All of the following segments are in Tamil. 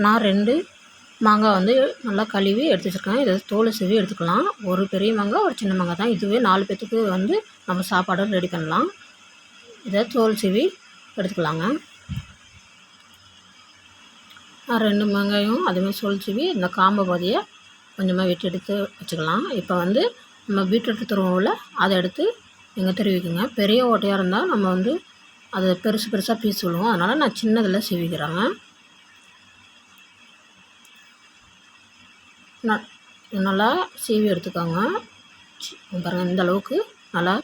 நான் 2 மாங்காய் வந்து நல்லா கழுவி எடுத்து வச்சுருக்கேன். இதை தோல் சீவி எடுத்துக்கலாம். ஒரு பெரிய மாங்காய், ஒரு சின்ன மாங்காய் தான். இதுவே 4 பேத்துக்கு வந்து நம்ம சாப்பாடு ரெடி பண்ணலாம். இதை தோல் சீவி எடுத்துக்கலாங்க. நான் 2 மாங்காயும் அதுமாதிரி தோல் சீவி இந்த காம்பை பாதியை கொஞ்சமாக வெட்டி எடுத்து வச்சுக்கலாம். இப்போ வந்து நம்ம பீட்ரூட் துருவோம்ல, அதை எடுத்து நீங்கள் திருவிக்குங்க. பெரிய ஓட்டையாக இருந்தால் நம்ம வந்து அதை பெருசு பெருசாக பீஸ் விடுவோம். அதனால் நான் சின்னதில் சீவிக்கிறேங்க. நல்லா சீவி எடுத்துக்கோங்க. பாருங்கள், இந்த அளவுக்கு நல்லா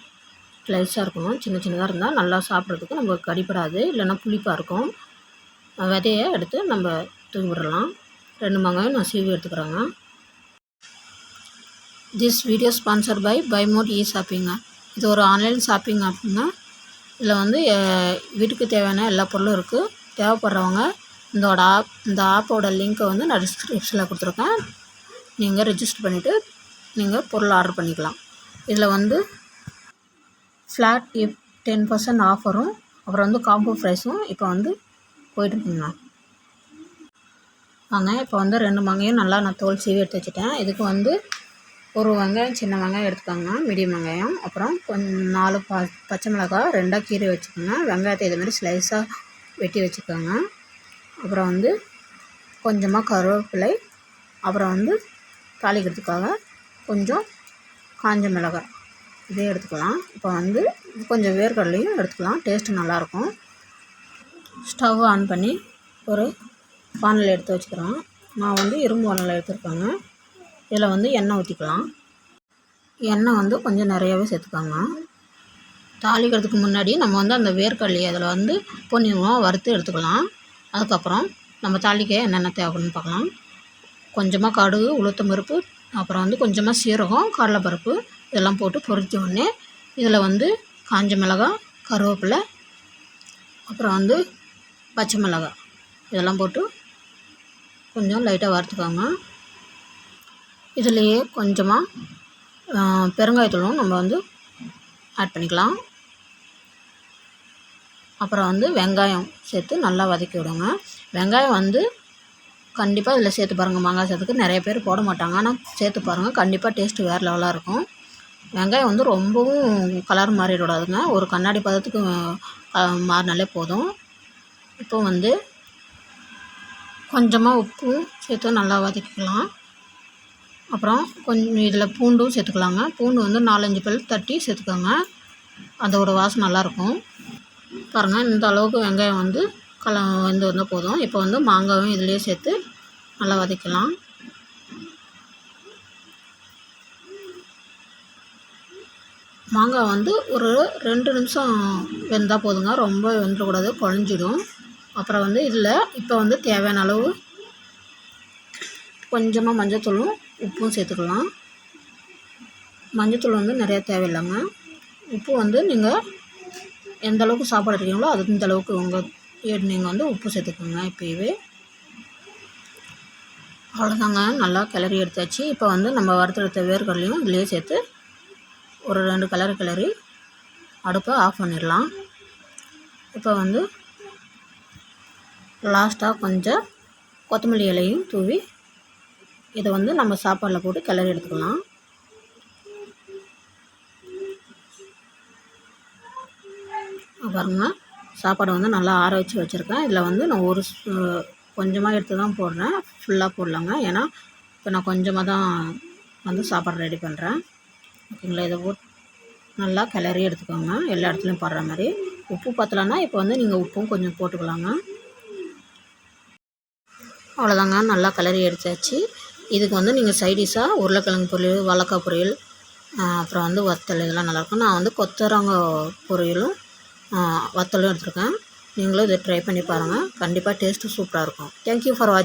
ஸ்லைஸாக இருக்கணும். சின்ன சின்னதாக இருந்தால் நல்லா சாப்பிட்றதுக்கு நமக்கு கடிப்படாது, இல்லைன்னா புளிப்பாக இருக்கும். விதையை எடுத்து நம்ம தூக்கி விடலாம். 2 மாங்காயும் நான் சீவி எடுத்துக்கிறேங்க. This video sponsor by Mod shopping. இது ஒரு ஆன்லைன் ஷாப்பிங் ஆப்புங்க. இதில் வந்து வீட்டுக்கு தேவையான எல்லா பொருளும் இருக்குது. தேவைப்படுறவங்க இந்த ஆப்போட லிங்க்கை வந்து நான் டிஸ்கிரிப்ஷனில் கொடுத்துருக்கேன். நீங்கள் ரெஜிஸ்டர் பண்ணிவிட்டு நீங்கள் பொருள் ஆர்டர் பண்ணிக்கலாம். இதில் வந்து ஃப்ளாட் 10% ஆஃபரும், அப்புறம் வந்து காம்போ ப்ரைஸும் இப்போ வந்து போயிட்டுருக்குங்க. வாங்க, இப்போ வந்து 2 மாங்காயும் நல்லா நான் தோல் சீவி எடுத்து வச்சுட்டேன். இதுக்கு வந்து ஒரு வெங்காயம், சின்ன வெங்காயம் எடுத்துக்கோங்க, மீடியம் வெங்காயம். அப்புறம் 4 பச்சை மிளகாய் 2ஆக கீறி வச்சுக்கோங்க. வெங்காயத்தை இதுமாதிரி ஸ்லைஸாக வெட்டி வச்சுக்கோங்க. அப்புறம் வந்து கொஞ்சமாக கருவேப்பிலை, அப்புறம் வந்து தாளிக்கிறதுக்காக கொஞ்சம் காஞ்ச மிளகாய் இதே எடுத்துக்கலாம். இப்போ வந்து கொஞ்சம் வேர்க்கடலையும் எடுத்துக்கலாம், டேஸ்ட்டு நல்லாயிருக்கும். ஸ்டவ் ஆன் பண்ணி ஒரு வானல் எடுத்து வச்சுக்கிறோம். நான் வந்து இரும்பு வானல் எடுத்துருக்கேங்க. இதில் வந்து எண்ணெய் ஊற்றிக்கலாம். எண்ணெய் வந்து கொஞ்சம் நிறையாவே சேர்த்துக்கோங்க. தாளிக்கிறதுக்கு முன்னாடி நம்ம வந்து அந்த வேர்க்கடலையை அதில் வந்து பொன்னிறமாக வறுத்து எடுத்துக்கலாம். அதுக்கப்புறம் நம்ம தாளிக்க என்னென்ன தேவைன்னு பார்க்கலாம். கொஞ்சமாக கடுகு, உளுத்தம் பருப்பு, அப்புறம் வந்து கொஞ்சமாக சீரகம், கடலைப்பருப்பு இதெல்லாம் போட்டு பொரிச்ச உடனே இதில் வந்து காஞ்ச மிளகாய், கருவேப்பிலை, அப்புறம் வந்து பச்சை மிளகாய் இதெல்லாம் போட்டு கொஞ்சம் லைட்டாக வறுத்துக்கோங்க. இதுலேயே கொஞ்சமாக பெருங்காயத்தூளும் நம்ம வந்து ஆட் பண்ணிக்கலாம். அப்புறம் வந்து வெங்காயம் சேர்த்து நல்லா வதக்கி விடுங்க. வெங்காயம் வந்து கண்டிப்பாக இதில் சேர்த்து பாருங்கள். மாங்காய் சேர்த்துக்கு நிறைய பேர் போட மாட்டாங்க, ஆனால் சேர்த்து பாருங்கள், கண்டிப்பாக டேஸ்ட்டு வேறு லெவலாக இருக்கும். வெங்காயம் வந்து ரொம்பவும் கலர் மாறிடக்கூடாதுங்க, ஒரு கண்ணாடி பதத்துக்கு மாறினாலே போதும். இப்போ வந்து கொஞ்சமாக உப்பு சேர்த்து நல்லா வதக்கிக்கலாம். அப்புறம் கொஞ்சம் இதில் பூண்டும் சேர்த்துக்கலாங்க. பூண்டு வந்து 4-5 பல் தட்டி சேர்த்துக்கோங்க, அதோட வாசம் நல்லாயிருக்கும். பாருங்கள், இந்த அளவுக்கு வெங்காயம் வந்து வெந்து வந்தால் போதும். இப்போ வந்து மாங்காயும் இதிலே சேர்த்து நல்லா வதக்கலாம். மாங்காய் வந்து ஒரு 2 நிமிஷம் வெந்தால் போதுங்க, ரொம்ப வெந்துடக்கூடாது, குழஞ்சிடும். அப்புறம் வந்து இதில் இப்போ வந்து தேவையான அளவு கொஞ்சமாக மஞ்சத்தூளும் உப்பும் சேர்த்துக்கலாம். மஞ்சத்தூள் வந்து நிறையா தேவையில்லைங்க. உப்பு வந்து நீங்கள் எந்த அளவுக்கு சாப்பாடு இருக்கீங்களோ அது இந்த அளவுக்கு நீங்கள் வந்து உப்பு சேர்த்துக்கோங்க இப்போவே. அவ்வளோதாங்க, நல்லா கிளறி எடுத்தாச்சு. இப்போ வந்து நம்ம வறுத்தெடுத்த வேர்க்கடலையும் இதுலேயே சேர்த்து ஒரு 2 கிளறி அடுப்பை ஆஃப் பண்ணிடலாம். இப்போ வந்து லாஸ்ட்டாக கொஞ்சம் கொத்தமல்லி இலையும் தூவி இதை வந்து நம்ம சாப்பாடில் போட்டு கிளறி எடுத்துக்கலாம். பாருங்க, சாப்பாடை வந்து நல்லா ஆற வச்சு வச்சுருக்கேன். இதில் வந்து நான் கொஞ்சமாக எடுத்து தான் போடுறேன், ஃபுல்லாக போடலாங்க. ஏன்னா இப்போ நான் கொஞ்சமாக தான் வந்து சாப்பாடு ரெடி பண்ணுறேன். ஓகேங்களா, இதை நல்லா கிளறி எடுத்துக்கோங்க, எல்லா இடத்துலையும் போடுற மாதிரி. உப்பு பத்தலைன்னா இப்போ வந்து நீங்கள் உப்பும் கொஞ்சம் போட்டுக்கலாங்க. அவ்வளோதாங்க, நல்லா கிளறி எடுத்தாச்சு. இதுக்கு வந்து நீங்கள் சைடிஷாக உருளைக்கிழங்கு பொரியல், வாழைக்காய் பொரியல், அப்புறம் வந்து வத்தல் இதெல்லாம் நல்லாயிருக்கும். நான் வந்து கொத்தவரங்காய் பொரியலும் வத்தலும் எடுத்துருக்கேன். நீங்களும் இதை ட்ரை பண்ணி பாருங்கள், கண்டிப்பாக டேஸ்ட்டு சூப்பராக இருக்கும். தேங்க்யூ ஃபார் வாட்சிங்.